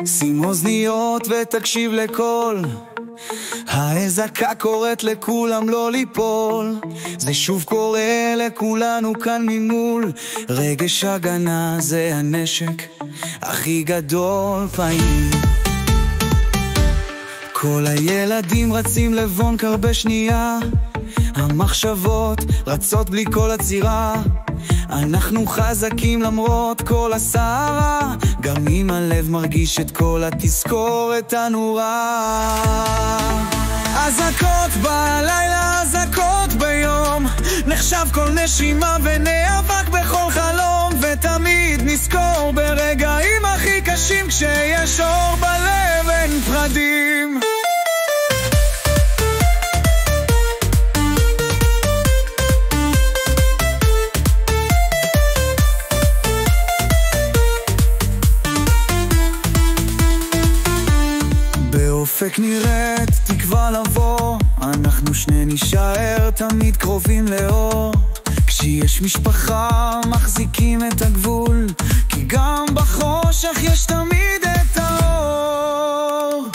שים אוזניות ותקשיב לכל האזעקה קוראת לכולם לא ליפול. זה שוב קורה לכולנו כאן ממול. רגש הגנה זה הנשק הכי גדול פעמים. כל הילדים רצים לבון קר בשנייה, המחשבות רצות בלי כל עצירה. אנחנו חזקים למרות כל הסערה, גם אם הלב מרגיש את כל התזכורת הנורא. אזעקות בלילה, אזעקות ביום, נחשב כל נשימה ונאבק בכל חלום. ותמיד נזכור ברגעים הכי קשים, כשיש אור בלב אין פחדים. באופק נראית תקווה לבוא, אנחנו שני נשאר תמיד קרובים לאור. כשיש משפחה מחזיקים את הגבול, כי גם בחושך יש תמיד את האור.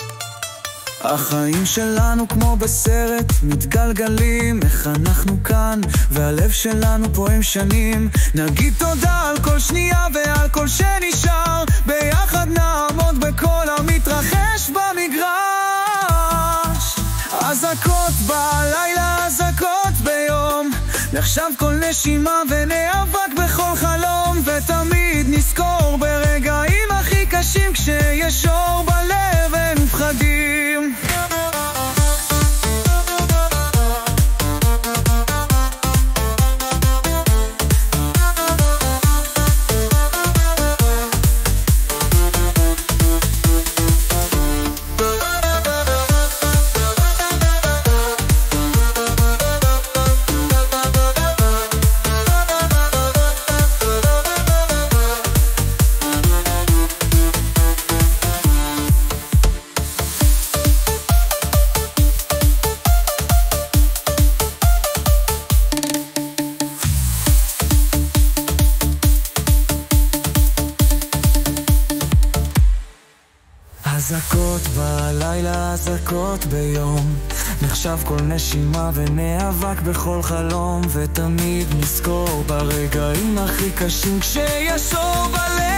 החיים שלנו כמו בסרט מתגלגלים, איך אנחנו כאן והלב שלנו פועם שנים. נגיד תודה על כל שנייה ועל כל שנשאר, ביחד נעמוד בכל המתרחש במגרש. אזעקות בלילה, אזעקות ביום, נחשב כל נשימה ונאבק בכל חלום. ותמיד נזכור ברגעים הכי קשים, כשיש אור בלב אין פחדים. אזעקות בלילה, אזעקות ביום, נחשב כל נשימה ונאבק בכל חלום. ותמיד נזכור ברגעים הכי קשים, כשיש אור בלב